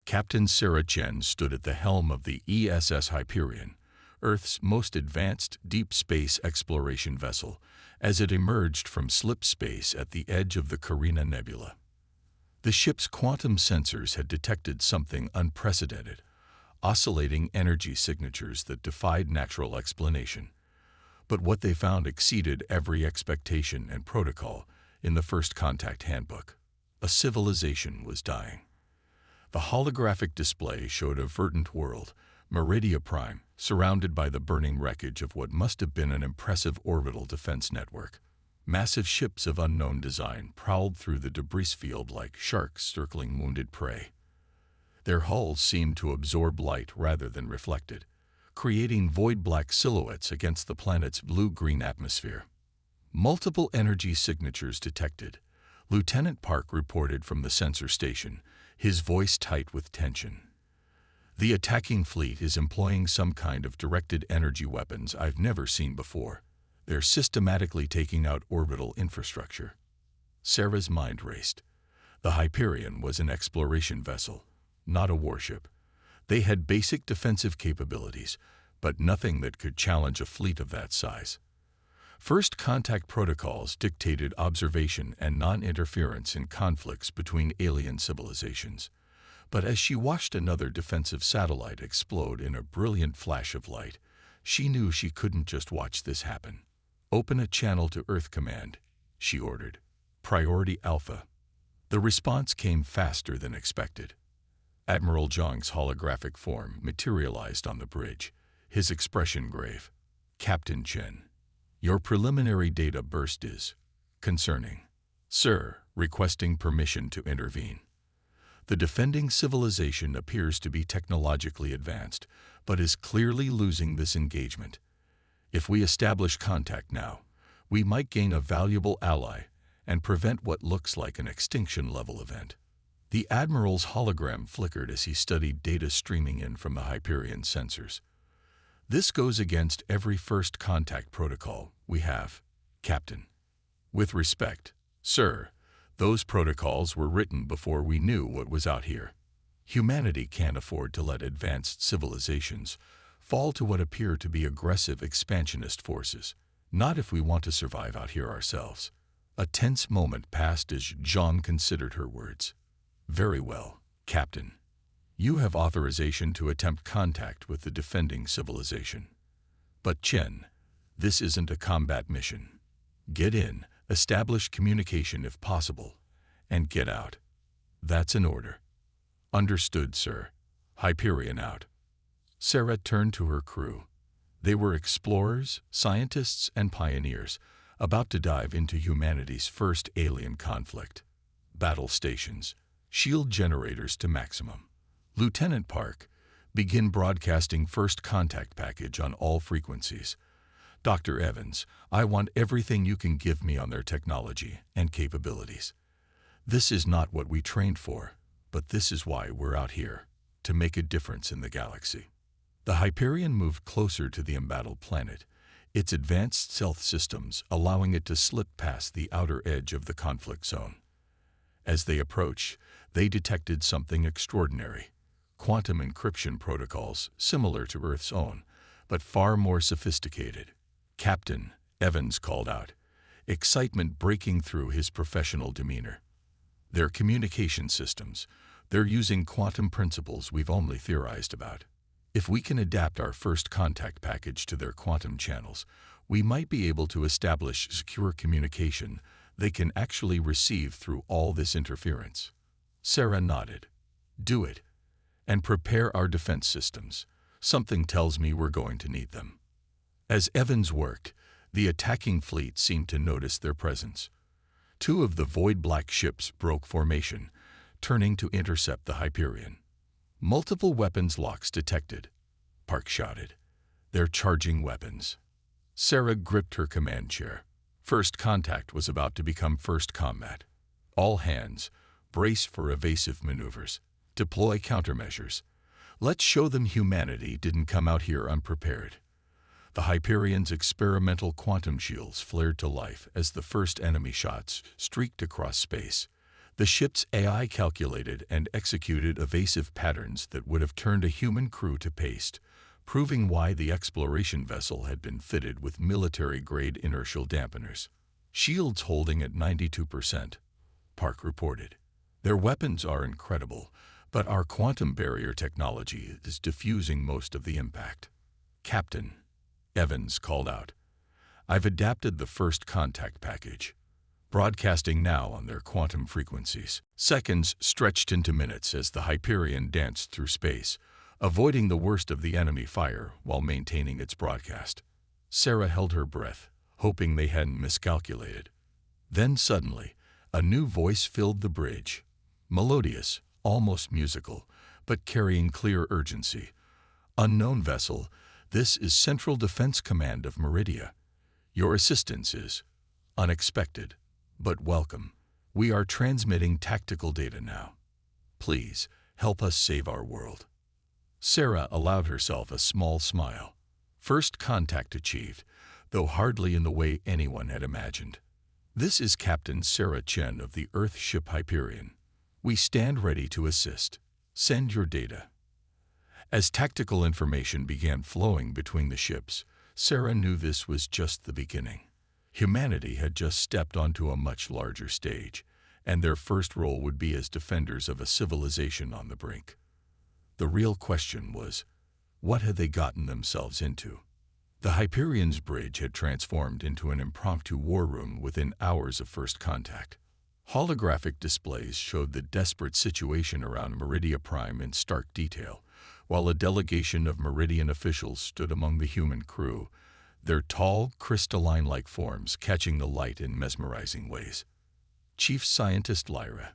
Captain Sarah Chen stood at the helm of the ESS Hyperion, Earth's most advanced deep space exploration vessel, as it emerged from slip space at the edge of the Carina Nebula. The ship's quantum sensors had detected something unprecedented, oscillating energy signatures that defied natural explanation. But what they found exceeded every expectation and protocol in the First Contact Handbook. A civilization was dying. The holographic display showed a verdant world, Meridia Prime, surrounded by the burning wreckage of what must have been an impressive orbital defense network. Massive ships of unknown design prowled through the debris field like sharks circling wounded prey. Their hulls seemed to absorb light rather than reflect it, creating void-black silhouettes against the planet's blue-green atmosphere. Multiple energy signatures detected. Lieutenant Park reported from the sensor station, his voice tight with tension. The attacking fleet is employing some kind of directed energy weapons I've never seen before. They're systematically taking out orbital infrastructure. Sarah's mind raced. The Hyperion was an exploration vessel, not a warship. They had basic defensive capabilities, but nothing that could challenge a fleet of that size. First contact protocols dictated observation and non-interference in conflicts between alien civilizations. But as she watched another defensive satellite explode in a brilliant flash of light, she knew she couldn't just watch this happen. "Open a channel to Earth Command," she ordered. "Priority Alpha." The response came faster than expected. Admiral Zhang's holographic form materialized on the bridge, his expression grave. "Captain Chen, your preliminary data burst is concerning. Sir, requesting permission to intervene. The defending civilization appears to be technologically advanced, but is clearly losing this engagement. If we establish contact now, we might gain a valuable ally and prevent what looks like an extinction-level event." The Admiral's hologram flickered as he studied data streaming in from the Hyperion sensors. "This goes against every first contact protocol we have, Captain. With respect, sir, those protocols were written before we knew what was out here. Humanity can't afford to let advanced civilizations fall to what appear to be aggressive expansionist forces, not if we want to survive out here ourselves." A tense moment passed as Zhang considered her words. "Very well, Captain. You have authorization to attempt contact with the defending civilization. But Chen, this isn't a combat mission. Get in, establish communication if possible, and get out. That's an order." "Understood, sir. Hyperion out." Sarah turned to her crew. They were explorers, scientists, and pioneers, about to dive into humanity's first alien conflict. Battle stations, shield generators to maximum. Lieutenant Park, begin broadcasting first contact package on all frequencies. Dr. Evans, I want everything you can give me on their technology and capabilities. This is not what we trained for, but this is why we're out here, to make a difference in the galaxy. The Hyperion moved closer to the embattled planet, its advanced stealth systems allowing it to slip past the outer edge of the conflict zone. As they approached, they detected something extraordinary. Quantum encryption protocols similar to Earth's own, but far more sophisticated. "Captain," Evans called out, excitement breaking through his professional demeanor. "Their communication systems, they're using quantum principles we've only theorized about. If we can adapt our first contact package to their quantum channels, we might be able to establish secure communication they can actually receive through all this interference." Sarah nodded. "Do it. And prepare our defense systems. Something tells me we're going to need them." As Evans worked, the attacking fleet seemed to notice their presence. Two of the void-black ships broke formation, turning to intercept the Hyperion. "Multiple weapons locks detected," Park shouted. "They're charging weapons." Sarah gripped her command chair. First contact was about to become first combat. "All hands, brace for evasive maneuvers. Deploy countermeasures. Let's show them humanity didn't come out here unprepared." The Hyperion's experimental quantum shields flared to life as the first enemy shots streaked across space. The ship's AI calculated and executed evasive patterns that would have turned a human crew to paste, proving why the exploration vessel had been fitted with military-grade inertial dampeners. Shields holding at 92%, Park reported. Their weapons are incredible, but our quantum barrier technology is diffusing most of the impact. Captain, Evans called out. I've adapted the first contact package, broadcasting now on their quantum frequencies. Seconds stretched into minutes as the Hyperion danced through space, avoiding the worst of the enemy fire while maintaining its broadcast. Sarah held her breath, hoping they hadn't miscalculated. Then suddenly, a new voice filled the bridge, melodious, almost musical, but carrying clear urgency. Unknown vessel, this is Central Defense Command of Meridia. Your assistance is unexpected, but welcome. We are transmitting tactical data now. Please, help us save our world. Sarah allowed herself a small smile. First contact achieved, though hardly in the way anyone had imagined. This is Captain Sarah Chen of the Earth ship Hyperion. We stand ready to assist. Send your data. As tactical information began flowing between the ships, Sarah knew this was just the beginning. Humanity had just stepped onto a much larger stage, and their first role would be as defenders of a civilization on the brink. The real question was, what had they gotten themselves into? The Hyperion's bridge had transformed into an impromptu war room within hours of first contact. Holographic displays showed the desperate situation around Meridia Prime in stark detail, while a delegation of Meridian officials stood among the human crew, their tall, crystalline-like forms catching the light in mesmerizing ways. Chief Scientist Lyra,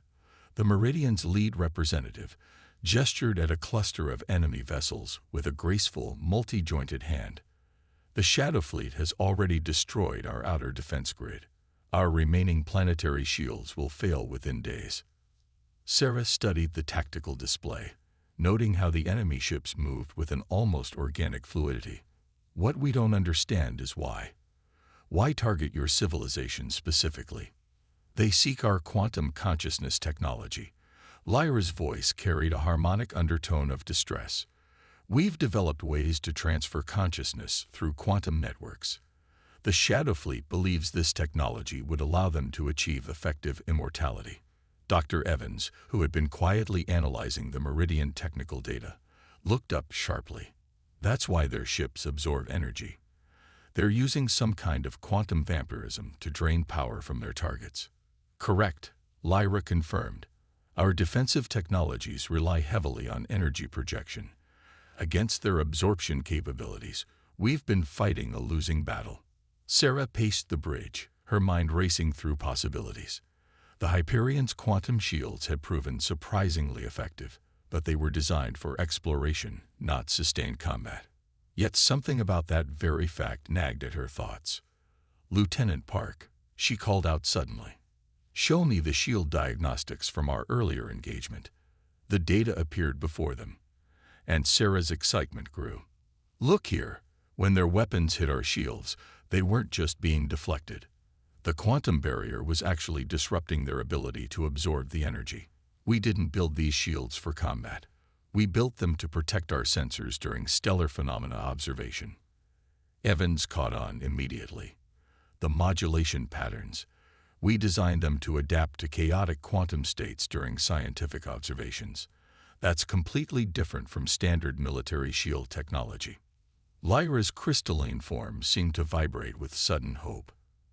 the Meridian's lead representative, gestured at a cluster of enemy vessels with a graceful, multi-jointed hand. The Shadow Fleet has already destroyed our outer defense grid. Our remaining planetary shields will fail within days. Sarah studied the tactical display, noting how the enemy ships moved with an almost organic fluidity. What we don't understand is why. Why target your civilization specifically? They seek our quantum consciousness technology. Lyra's voice carried a harmonic undertone of distress. We've developed ways to transfer consciousness through quantum networks. The Shadow Fleet believes this technology would allow them to achieve effective immortality. Dr. Evans, who had been quietly analyzing the Meridian technical data, looked up sharply. That's why their ships absorb energy. They're using some kind of quantum vampirism to drain power from their targets. Correct, Lyra confirmed. Our defensive technologies rely heavily on energy projection. Against their absorption capabilities, we've been fighting a losing battle. Sarah paced the bridge, her mind racing through possibilities. The Hyperion's quantum shields had proven surprisingly effective, but they were designed for exploration, not sustained combat. Yet something about that very fact nagged at her thoughts. Lieutenant Park, she called out suddenly. Show me the shield diagnostics from our earlier engagement. The data appeared before them, and Sarah's excitement grew. Look here, when their weapons hit our shields, they weren't just being deflected. The quantum barrier was actually disrupting their ability to absorb the energy. We didn't build these shields for combat. We built them to protect our sensors during stellar phenomena observation. Evans caught on immediately. The modulation patterns. We designed them to adapt to chaotic quantum states during scientific observations. That's completely different from standard military shield technology. Lyra's crystalline form seemed to vibrate with sudden hope.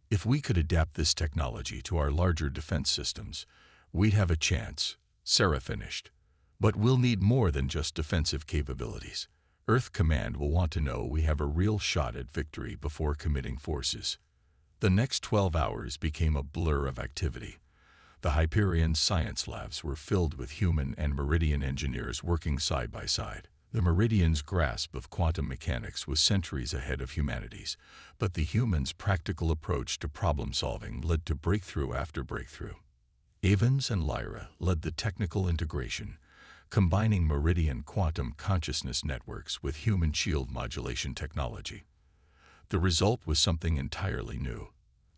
If we could adapt this technology to our larger defense systems, we'd have a chance, Sarah finished. But we'll need more than just defensive capabilities. Earth Command will want to know we have a real shot at victory before committing forces. The next 12 hours became a blur of activity. The Hyperion science labs were filled with human and Meridian engineers working side by side. The Meridian's grasp of quantum mechanics was centuries ahead of humanity's, but the humans' practical approach to problem-solving led to breakthrough after breakthrough. Evans and Lyra led the technical integration, combining Meridian quantum consciousness networks with human shield modulation technology. The result was something entirely new,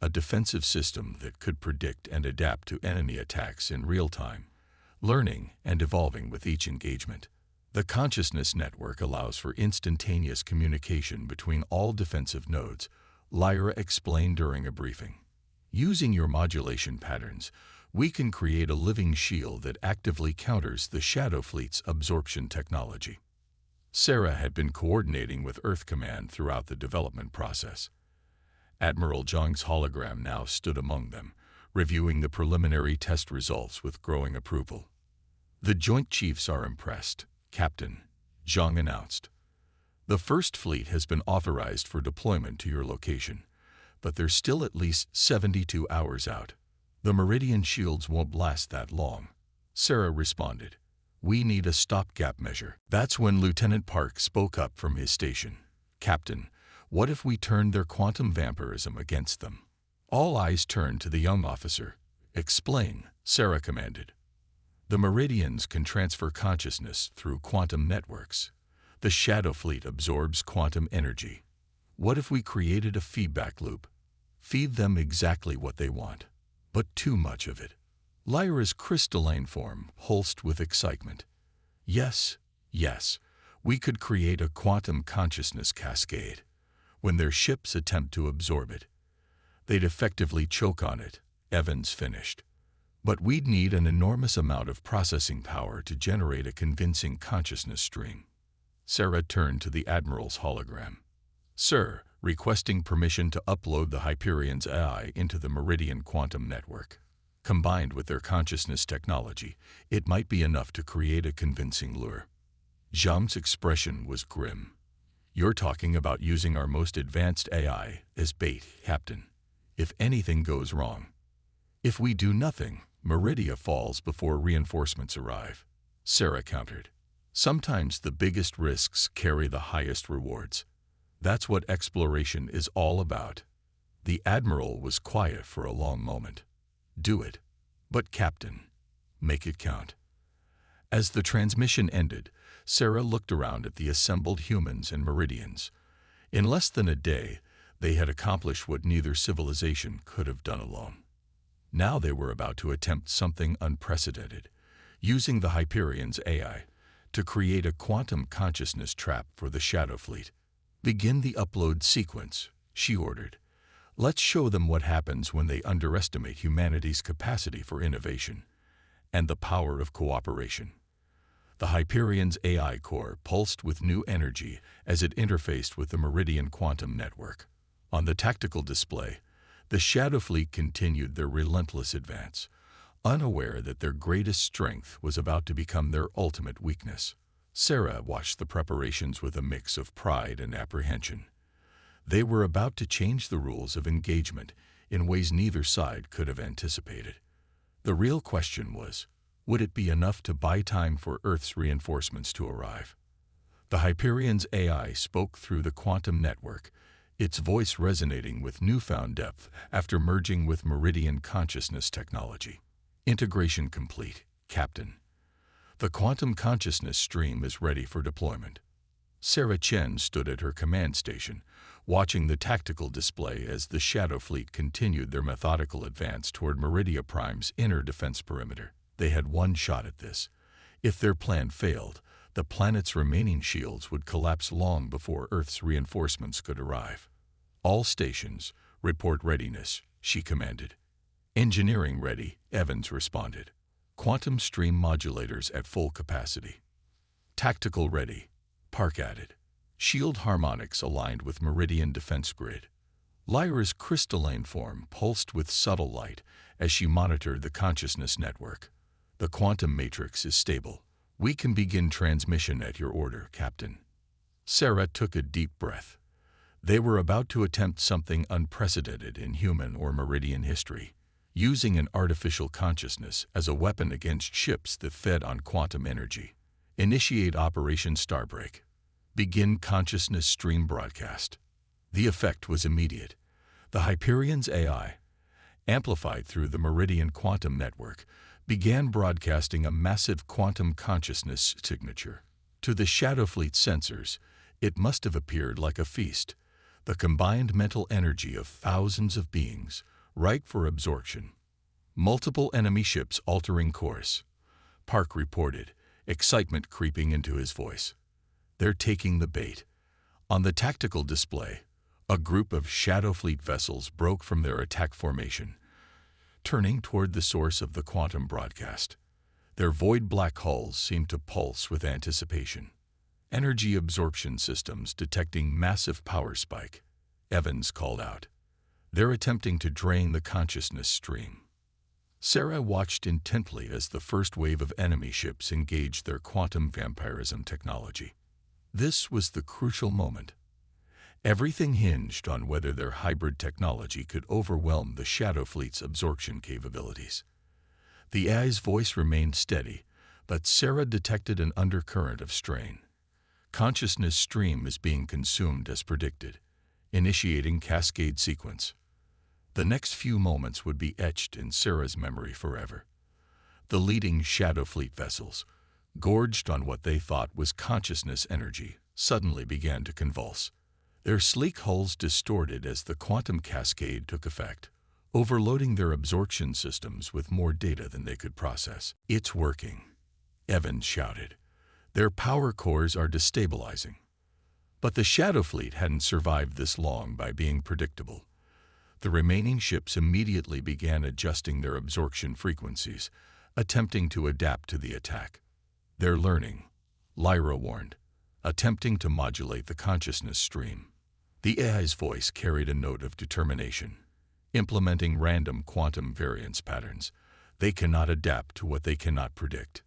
a defensive system that could predict and adapt to enemy attacks in real time, learning and evolving with each engagement. The consciousness network allows for instantaneous communication between all defensive nodes, Lyra explained during a briefing. Using your modulation patterns, we can create a living shield that actively counters the Shadow Fleet's absorption technology. Sarah had been coordinating with Earth Command throughout the development process. Admiral Zhang's hologram now stood among them, reviewing the preliminary test results with growing approval. "The Joint Chiefs are impressed, Captain," Zhang announced. "The First Fleet has been authorized for deployment to your location, but they're still at least 72 hours out. The Meridian shields won't last that long," Sarah responded. "We need a stopgap measure." That's when Lieutenant Park spoke up from his station. "Captain, what if we turned their quantum vampirism against them?" All eyes turned to the young officer. "Explain," Sarah commanded. "The Meridians can transfer consciousness through quantum networks. The Shadow Fleet absorbs quantum energy. What if we created a feedback loop? Feed them exactly what they want, but too much of it." Lyra's crystalline form pulsed with excitement. "Yes, yes, we could create a quantum consciousness cascade. When their ships attempt to absorb it, they'd effectively choke on it," Evans finished. "But we'd need an enormous amount of processing power to generate a convincing consciousness stream." Sarah turned to the Admiral's hologram. "Sir, requesting permission to upload the Hyperion's AI into the Meridian quantum network. Combined with their consciousness technology, it might be enough to create a convincing lure." Zhang's expression was grim. "You're talking about using our most advanced AI as bait, Captain. If anything goes wrong, if we do nothing, Meridia falls before reinforcements arrive," Sarah countered. "Sometimes the biggest risks carry the highest rewards. That's what exploration is all about." The Admiral was quiet for a long moment. "Do it. But Captain, make it count." As the transmission ended, Sarah looked around at the assembled humans and Meridians. In less than a day, they had accomplished what neither civilization could have done alone. Now they were about to attempt something unprecedented, using the Hyperion's AI to create a quantum consciousness trap for the Shadow Fleet. "Begin the upload sequence," she ordered. "Let's show them what happens when they underestimate humanity's capacity for innovation and the power of cooperation." The Hyperion's AI core pulsed with new energy as it interfaced with the Meridian quantum network. On the tactical display, the Shadow Fleet continued their relentless advance, unaware that their greatest strength was about to become their ultimate weakness. Sarah watched the preparations with a mix of pride and apprehension. They were about to change the rules of engagement in ways neither side could have anticipated. The real question was, would it be enough to buy time for Earth's reinforcements to arrive? The Hyperion's AI spoke through the quantum network, its voice resonating with newfound depth after merging with Meridian consciousness technology. "Integration complete, Captain. The quantum consciousness stream is ready for deployment." Sarah Chen stood at her command station, watching the tactical display as the Shadow Fleet continued their methodical advance toward Meridia Prime's inner defense perimeter. They had one shot at this. If their plan failed, the planet's remaining shields would collapse long before Earth's reinforcements could arrive. "All stations, report readiness," she commanded. "Engineering ready," Evans responded. "Quantum stream modulators at full capacity." "Tactical ready," Park added. Shield harmonics aligned with Meridian defense grid. Lyra's crystalline form pulsed with subtle light as she monitored the consciousness network. "The quantum matrix is stable. We can begin transmission at your order, Captain." Sarah took a deep breath. They were about to attempt something unprecedented in human or Meridian history, using an artificial consciousness as a weapon against ships that fed on quantum energy. "Initiate Operation Starbreak. Begin consciousness stream broadcast." The effect was immediate. The Hyperion's AI, amplified through the Meridian quantum network, began broadcasting a massive quantum consciousness signature. To the Shadow Fleet sensors, it must have appeared like a feast. The combined mental energy of thousands of beings, ripe for absorption. Multiple enemy ships altering course. Park reported, excitement creeping into his voice. They're taking the bait. On the tactical display, a group of Shadow Fleet vessels broke from their attack formation, turning toward the source of the quantum broadcast. Their void black hulls seemed to pulse with anticipation. Energy absorption systems detecting massive power spike, Evans called out. They're attempting to drain the consciousness stream. Sarah watched intently as the first wave of enemy ships engaged their quantum vampirism technology. This was the crucial moment. Everything hinged on whether their hybrid technology could overwhelm the Shadow Fleet's absorption capabilities. The AI's voice remained steady, but Sarah detected an undercurrent of strain. Consciousness stream is being consumed as predicted, initiating cascade sequence. The next few moments would be etched in Sarah's memory forever. The leading Shadow Fleet vessels, gorged on what they thought was consciousness energy, suddenly began to convulse. Their sleek hulls distorted as the quantum cascade took effect, overloading their absorption systems with more data than they could process. "It's working," Evans shouted. "Their power cores are destabilizing." But the Shadow Fleet hadn't survived this long by being predictable. The remaining ships immediately began adjusting their absorption frequencies, attempting to adapt to the attack. "They're learning," Lyra warned, attempting to modulate the consciousness stream. The AI's voice carried a note of determination. Implementing random quantum variance patterns, they cannot adapt to what they cannot predict.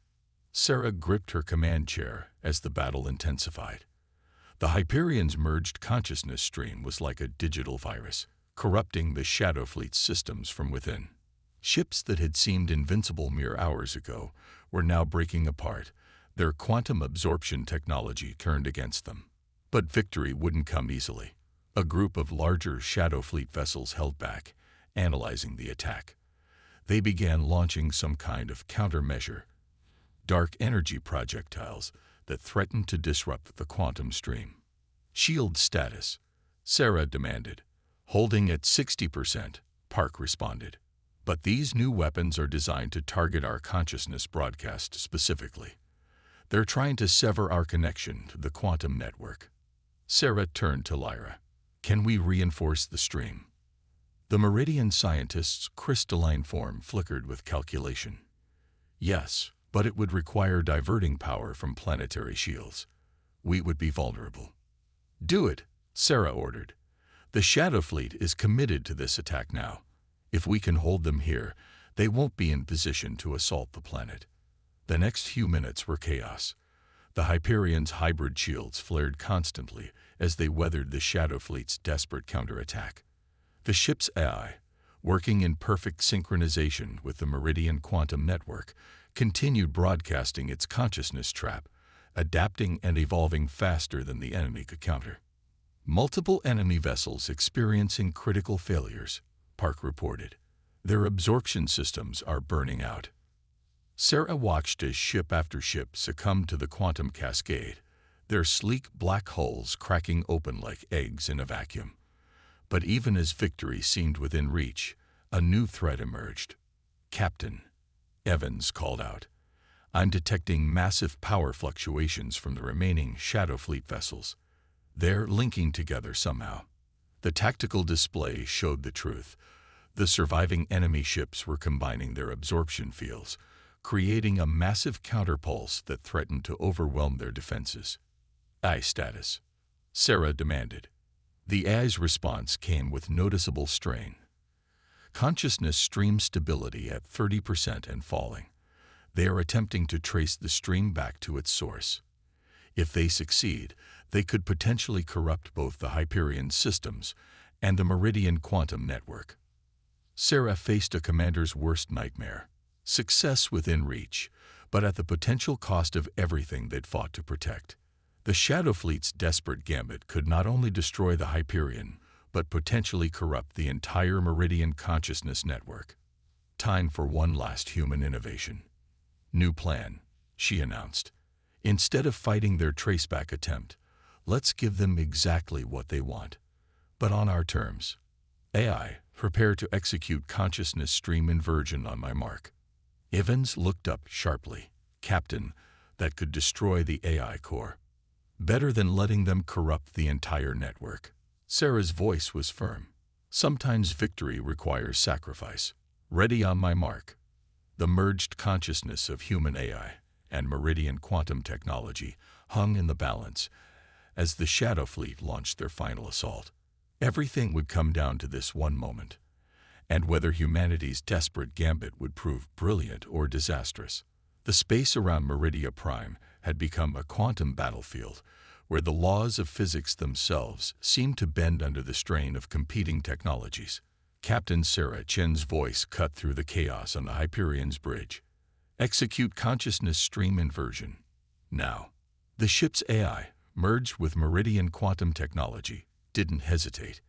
Sarah gripped her command chair as the battle intensified. The Hyperion's merged consciousness stream was like a digital virus, corrupting the Shadow Fleet's systems from within. Ships that had seemed invincible mere hours ago were now breaking apart, their quantum absorption technology turned against them. But victory wouldn't come easily. A group of larger Shadow Fleet vessels held back, analyzing the attack. They began launching some kind of countermeasure, dark energy projectiles that threatened to disrupt the quantum stream. "Shield status," Sarah demanded. "Holding at 60%, Park responded. "But these new weapons are designed to target our consciousness broadcast specifically. They're trying to sever our connection to the quantum network." Sarah turned to Lyra. "Can we reinforce the stream?" The Meridian scientist's crystalline form flickered with calculation. "Yes, but it would require diverting power from planetary shields. We would be vulnerable." "Do it," Sarah ordered. "The Shadow Fleet is committed to this attack now. If we can hold them here, they won't be in position to assault the planet." The next few minutes were chaos. The Hyperion's hybrid shields flared constantly as they weathered the Shadow Fleet's desperate counterattack. The ship's AI, working in perfect synchronization with the Meridian quantum network, continued broadcasting its consciousness trap, adapting and evolving faster than the enemy could counter. "Multiple enemy vessels experiencing critical failures," Park reported. "Their absorption systems are burning out." Sarah watched as ship after ship succumbed to the quantum cascade, their sleek black hulls cracking open like eggs in a vacuum. But even as victory seemed within reach, a new threat emerged. "Captain," Evans called out, "I'm detecting massive power fluctuations from the remaining Shadow Fleet vessels. They're linking together somehow." The tactical display showed the truth. The surviving enemy ships were combining their absorption fields, creating a massive counterpulse that threatened to overwhelm their defenses. "AI status," Sarah demanded. The AI's response came with noticeable strain. "Consciousness stream stability at 30% and falling. They are attempting to trace the stream back to its source. If they succeed, they could potentially corrupt both the Hyperion systems and the Meridian quantum network." Sarah faced a commander's worst nightmare. Success within reach, but at the potential cost of everything they'd fought to protect. The Shadow Fleet's desperate gambit could not only destroy the Hyperion, but potentially corrupt the entire Meridian consciousness network. "Time for one last human innovation." "New plan," she announced. "Instead of fighting their traceback attempt, let's give them exactly what they want, but on our terms." AI, prepare to execute consciousness stream inversion on my mark. Evans looked up sharply. Captain, that could destroy the AI core. Better than letting them corrupt the entire network. Sarah's voice was firm. Sometimes victory requires sacrifice. Ready on my mark. The merged consciousness of human AI and Meridian quantum technology hung in the balance as the Shadow Fleet launched their final assault. Everything would come down to this one moment, and whether humanity's desperate gambit would prove brilliant or disastrous. The space around Meridia Prime had become a quantum battlefield where the laws of physics themselves seemed to bend under the strain of competing technologies. Captain Sarah Chen's voice cut through the chaos on the Hyperion's bridge. Execute consciousness stream inversion. Now. The ship's AI, merged with Meridian quantum technology, didn't hesitate.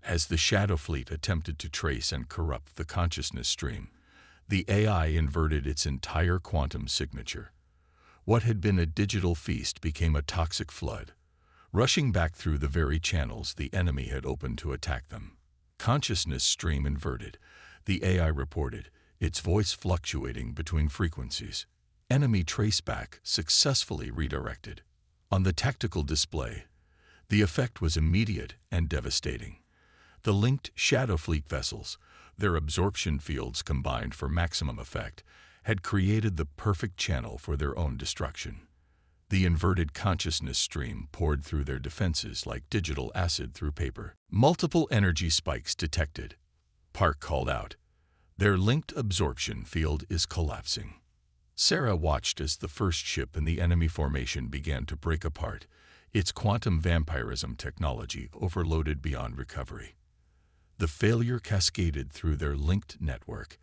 As the Shadow Fleet attempted to trace and corrupt the consciousness stream, the AI inverted its entire quantum signature. What had been a digital feast became a toxic flood, rushing back through the very channels the enemy had opened to attack them. Consciousness stream inverted, the AI reported, its voice fluctuating between frequencies. Enemy traceback successfully redirected. On the tactical display, the effect was immediate and devastating. The linked Shadow Fleet vessels, their absorption fields combined for maximum effect, had created the perfect channel for their own destruction. The inverted consciousness stream poured through their defenses like digital acid through paper. Multiple energy spikes detected. Park called out. Their linked absorption field is collapsing. Sarah watched as the first ship in the enemy formation began to break apart, its quantum vampirism technology overloaded beyond recovery. The failure cascaded through their linked network,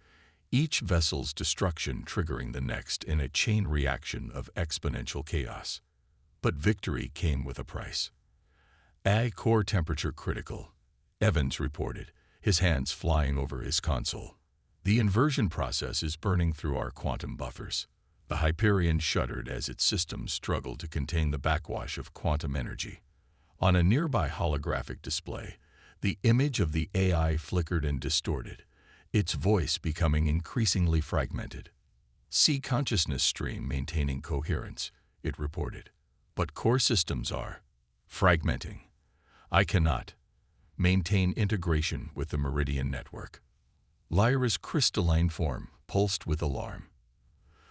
each vessel's destruction triggering the next in a chain reaction of exponential chaos. But victory came with a price. Core temperature critical, Evans reported, his hands flying over his console. The inversion process is burning through our quantum buffers. The Hyperion shuddered as its systems struggled to contain the backwash of quantum energy. On a nearby holographic display, the image of the AI flickered and distorted, its voice becoming increasingly fragmented. See consciousness stream maintaining coherence, it reported. But core systems are fragmenting. I cannot maintain integration with the Meridian network. Lyra's crystalline form pulsed with alarm.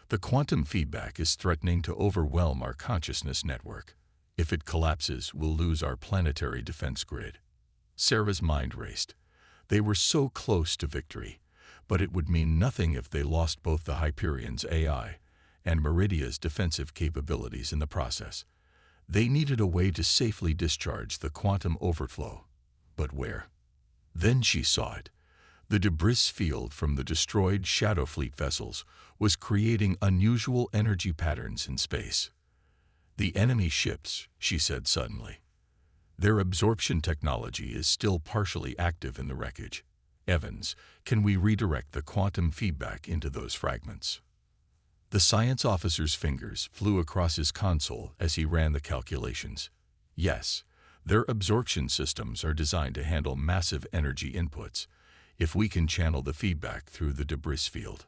The quantum feedback is threatening to overwhelm our consciousness network. If it collapses, we'll lose our planetary defense grid. Sarah's mind raced. They were so close to victory, but it would mean nothing if they lost both the Hyperion's AI and Meridia's defensive capabilities in the process. They needed a way to safely discharge the quantum overflow. But where? Then she saw it. The debris field from the destroyed Shadow Fleet vessels was creating unusual energy patterns in space. The enemy ships, she said suddenly. Their absorption technology is still partially active in the wreckage. Evans, can we redirect the quantum feedback into those fragments? The science officer's fingers flew across his console as he ran the calculations. Yes, their absorption systems are designed to handle massive energy inputs. If we can channel the feedback through the debris field,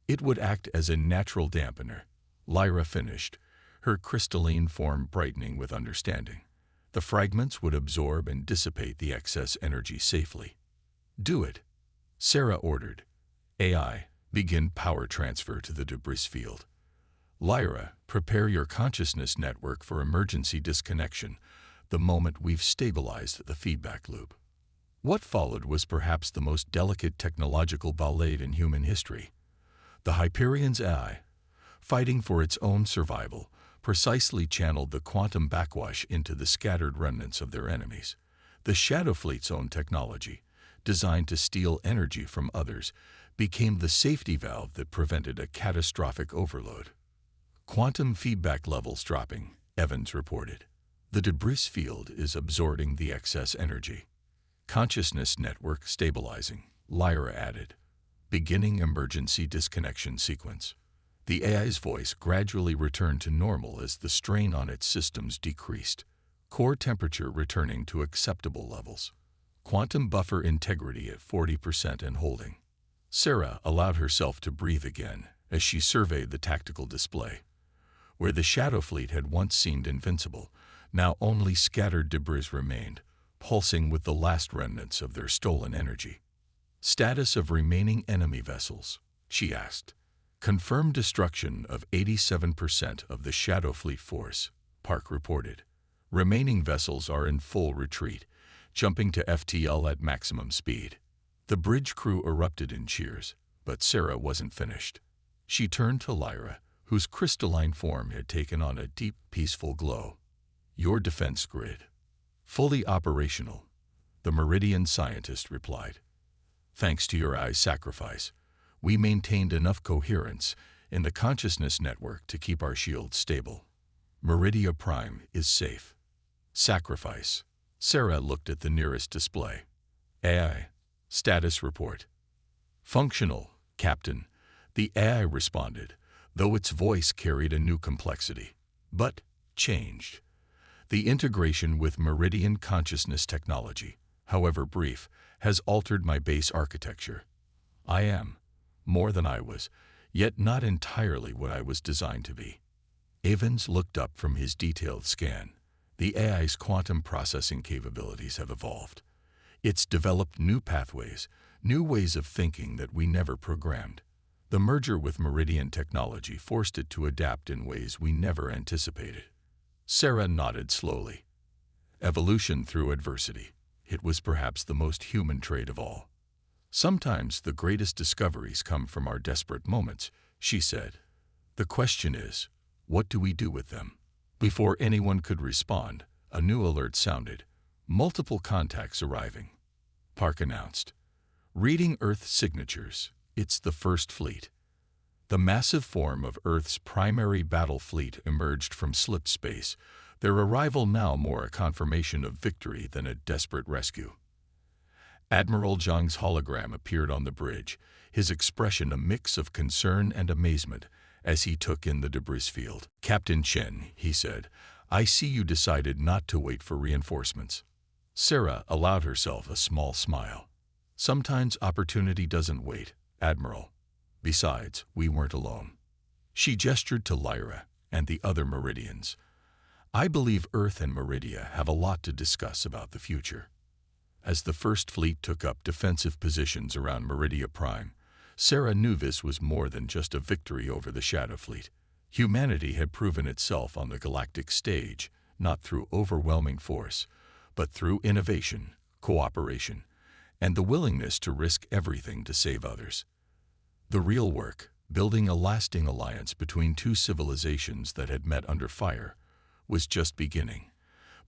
it would act as a natural dampener. Lyra finished, her crystalline form brightening with understanding. The fragments would absorb and dissipate the excess energy safely. Do it, Sarah ordered. AI, begin power transfer to the debris field. Lyra, prepare your consciousness network for emergency disconnection the moment we've stabilized the feedback loop. What followed was perhaps the most delicate technological ballet in human history. The Hyperion's AI, fighting for its own survival, precisely channeled the quantum backwash into the scattered remnants of their enemies. The Shadow Fleet's own technology, designed to steal energy from others, became the safety valve that prevented a catastrophic overload. Quantum feedback levels dropping, Evans reported. The debris field is absorbing the excess energy. Consciousness network stabilizing, Lyra added. Beginning emergency disconnection sequence. The AI's voice gradually returned to normal as the strain on its systems decreased, core temperature returning to acceptable levels. Quantum buffer integrity at 40% and holding. Sarah allowed herself to breathe again as she surveyed the tactical display. Where the Shadow Fleet had once seemed invincible, now only scattered debris remained, pulsing with the last remnants of their stolen energy. Status of remaining enemy vessels, she asked. Confirmed destruction of 87% of the Shadow Fleet force, Park reported. Remaining vessels are in full retreat, jumping to FTL at maximum speed. The bridge crew erupted in cheers, but Sarah wasn't finished. She turned to Lyra, whose crystalline form had taken on a deep, peaceful glow. Your defense grid. Fully operational, the Meridian scientist replied. Thanks to your eye's sacrifice, we maintained enough coherence in the consciousness network to keep our shields stable. Meridia Prime is safe. Sacrifice. Sarah looked at the nearest display. AI. Status report. Functional, Captain. The AI responded, though its voice carried a new complexity. But changed. The integration with Meridian consciousness technology, however brief, has altered my base architecture. I am more than I was, yet not entirely what I was designed to be. Evans looked up from his detailed scan. The AI's quantum processing capabilities have evolved. It's developed new pathways, new ways of thinking that we never programmed. The merger with Meridian technology forced it to adapt in ways we never anticipated. Sarah nodded slowly. Evolution through adversity. It was perhaps the most human trait of all. Sometimes the greatest discoveries come from our desperate moments, she said. The question is, what do we do with them? Before anyone could respond, a new alert sounded. Multiple contacts arriving. Park announced. Reading Earth signatures. It's the First Fleet. The massive form of Earth's primary battle fleet emerged from slip space, their arrival now more a confirmation of victory than a desperate rescue. Admiral Zhang's hologram appeared on the bridge, his expression a mix of concern and amazement as he took in the debris field. Captain Chen, he said, I see you decided not to wait for reinforcements. Sarah allowed herself a small smile. Sometimes opportunity doesn't wait, Admiral. Besides, we weren't alone. She gestured to Lyra and the other Meridians. I believe Earth and Meridia have a lot to discuss about the future. As the First Fleet took up defensive positions around Meridia Prime, Sarah knew this was more than just a victory over the Shadow Fleet. Humanity had proven itself on the galactic stage, not through overwhelming force, but through innovation, cooperation, and the willingness to risk everything to save others. The real work, building a lasting alliance between two civilizations that had met under fire, was just beginning,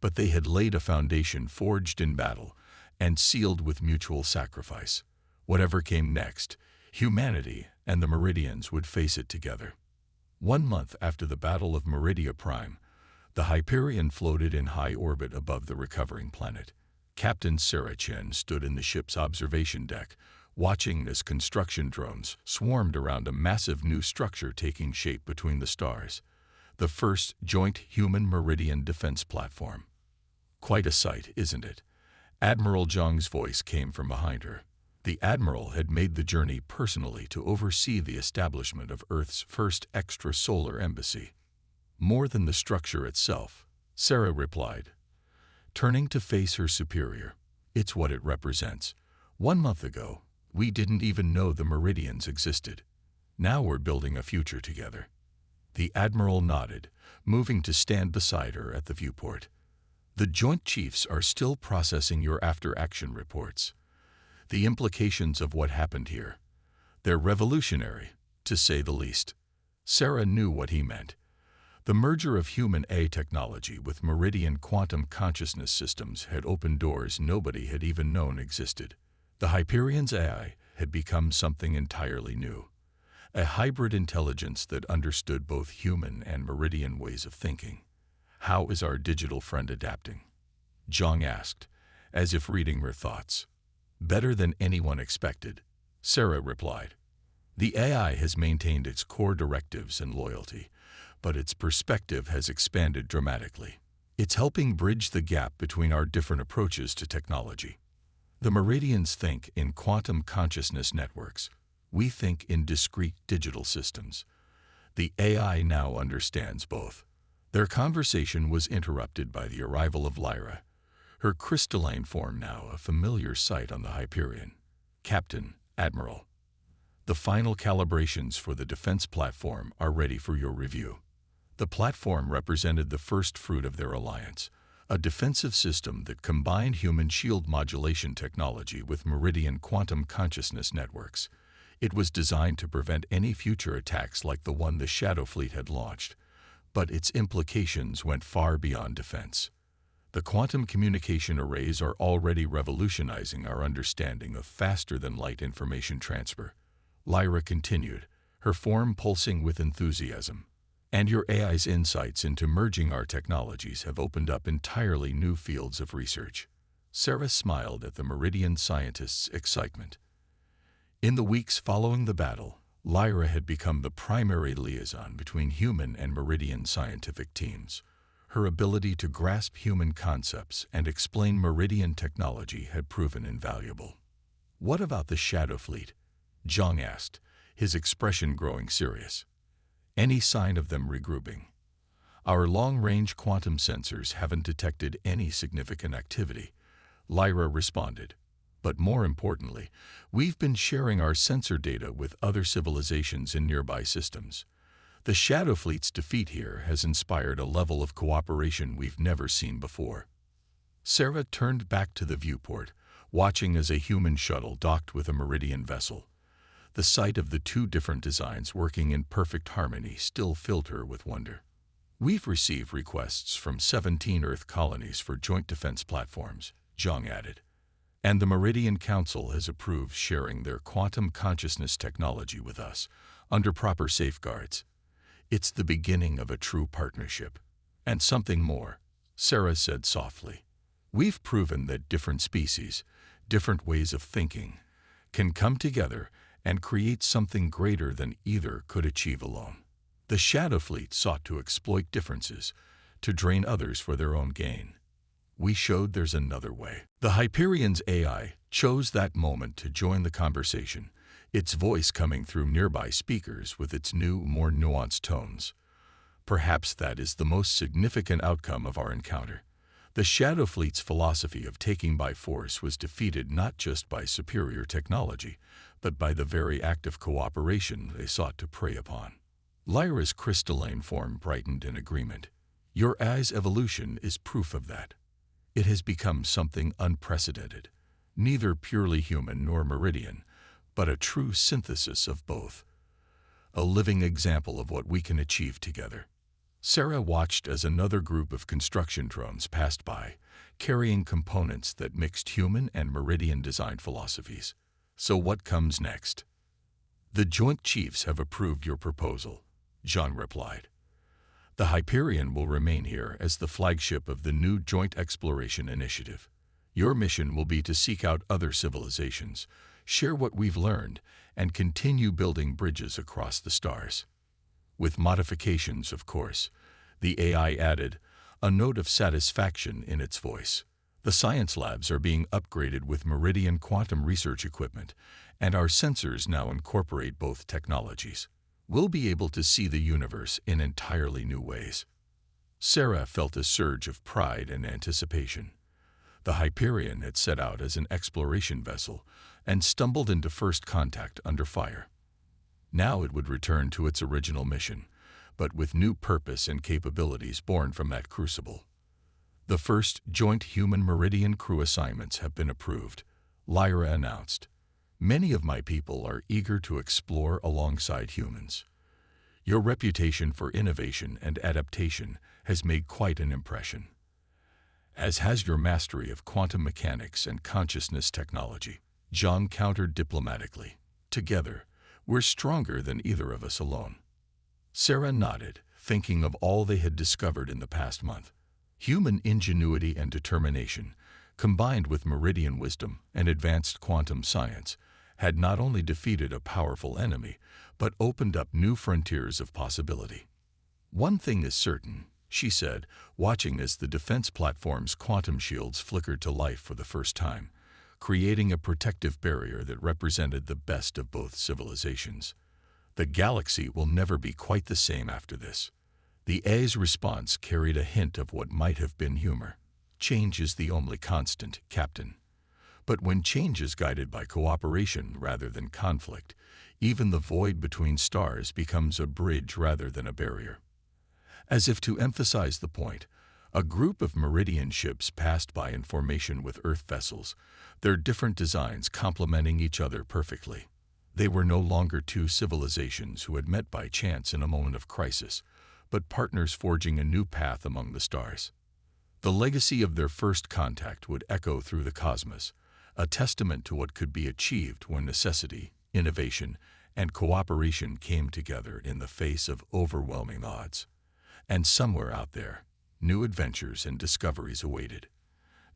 but they had laid a foundation forged in battle and sealed with mutual sacrifice. Whatever came next, humanity and the Meridians would face it together. 1 month after the Battle of Meridia Prime, the Hyperion floated in high orbit above the recovering planet. Captain Sarah Chen stood in the ship's observation deck, watching as construction drones swarmed around a massive new structure taking shape between the stars, the first joint human-Meridian defense platform. Quite a sight, isn't it? Admiral Zhang's voice came from behind her. The Admiral had made the journey personally to oversee the establishment of Earth's first extrasolar embassy. More than the structure itself, Sarah replied. Turning to face her superior, it's what it represents. 1 month ago, we didn't even know the Meridians existed. Now we're building a future together. The Admiral nodded, moving to stand beside her at the viewport. The Joint Chiefs are still processing your after-action reports. The implications of what happened here. They're revolutionary, to say the least. Sarah knew what he meant. The merger of human AI technology with Meridian quantum consciousness systems had opened doors nobody had even known existed. The Hyperion's AI had become something entirely new. A hybrid intelligence that understood both human and Meridian ways of thinking. How is our digital friend adapting? Zhang asked, as if reading her thoughts. Better than anyone expected, Sarah replied. The AI has maintained its core directives and loyalty, but its perspective has expanded dramatically. It's helping bridge the gap between our different approaches to technology. The Meridians think in quantum consciousness networks. We think in discrete digital systems. The AI now understands both. Their conversation was interrupted by the arrival of Lyra, her crystalline form now a familiar sight on the Hyperion. Captain, Admiral, the final calibrations for the defense platform are ready for your review. The platform represented the first fruit of their alliance, a defensive system that combined human shield modulation technology with Meridian quantum consciousness networks. It was designed to prevent any future attacks like the one the Shadow Fleet had launched, but its implications went far beyond defense. The quantum communication arrays are already revolutionizing our understanding of faster-than-light information transfer. Lyra continued, her form pulsing with enthusiasm. And your AI's insights into merging our technologies have opened up entirely new fields of research. Sarah smiled at the Meridian scientists' excitement. In the weeks following the battle, Lyra had become the primary liaison between human and Meridian scientific teams. Her ability to grasp human concepts and explain Meridian technology had proven invaluable. "What about the Shadow Fleet?" Zhang asked, his expression growing serious. "Any sign of them regrouping?" "Our long-range quantum sensors haven't detected any significant activity," Lyra responded. "But more importantly, we've been sharing our sensor data with other civilizations in nearby systems. The Shadow Fleet's defeat here has inspired a level of cooperation we've never seen before." Sarah turned back to the viewport, watching as a human shuttle docked with a Meridian vessel. The sight of the two different designs working in perfect harmony still filled her with wonder. "We've received requests from 17 Earth colonies for joint defense platforms," Zhang added. "And the Meridian Council has approved sharing their quantum consciousness technology with us, under proper safeguards. It's the beginning of a true partnership. And something more," Sarah said softly. "We've proven that different species, different ways of thinking, can come together and create something greater than either could achieve alone. The Shadow Fleet sought to exploit differences, to drain others for their own gain. We showed there's another way." The Hyperion's AI chose that moment to join the conversation, its voice coming through nearby speakers with its new, more nuanced tones. "Perhaps that is the most significant outcome of our encounter. The Shadow Fleet's philosophy of taking by force was defeated not just by superior technology, but by the very act of cooperation they sought to prey upon." Lyra's crystalline form brightened in agreement. "Your AI's evolution is proof of that. It has become something unprecedented, neither purely human nor Meridian, but a true synthesis of both. A living example of what we can achieve together." Sarah watched as another group of construction drones passed by, carrying components that mixed human and Meridian design philosophies. "So what comes next?" "The Joint Chiefs have approved your proposal," Zhang replied. "The Hyperion will remain here as the flagship of the new Joint Exploration Initiative. Your mission will be to seek out other civilizations, share what we've learned, and continue building bridges across the stars." "With modifications, of course," the AI added, a note of satisfaction in its voice. "The science labs are being upgraded with Meridian quantum research equipment, and our sensors now incorporate both technologies. We'll be able to see the universe in entirely new ways." Sarah felt a surge of pride and anticipation. The Hyperion had set out as an exploration vessel and stumbled into first contact under fire. Now it would return to its original mission, but with new purpose and capabilities born from that crucible. "The first joint human-Meridian crew assignments have been approved," Lyra announced. "Many of my people are eager to explore alongside humans. Your reputation for innovation and adaptation has made quite an impression, as has your mastery of quantum mechanics and consciousness technology," Zhang countered diplomatically. "Together, we're stronger than either of us alone." Sarah nodded, thinking of all they had discovered in the past month. Human ingenuity and determination, combined with Meridian wisdom and advanced quantum science, had not only defeated a powerful enemy, but opened up new frontiers of possibility. "One thing is certain," she said, watching as the defense platform's quantum shields flickered to life for the first time. creating a protective barrier that represented the best of both civilizations. The galaxy will never be quite the same after this. The A's response carried a hint of what might have been humor. Change is the only constant, Captain. But when change is guided by cooperation rather than conflict, even the void between stars becomes a bridge rather than a barrier. As if to emphasize the point, a group of Meridian ships passed by in formation with Earth vessels, their different designs complementing each other perfectly. They were no longer two civilizations who had met by chance in a moment of crisis, but partners forging a new path among the stars. The legacy of their first contact would echo through the cosmos, a testament to what could be achieved when necessity, innovation, and cooperation came together in the face of overwhelming odds. And somewhere out there, new adventures and discoveries awaited,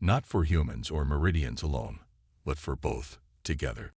not for humans or Meridians alone, but for both together.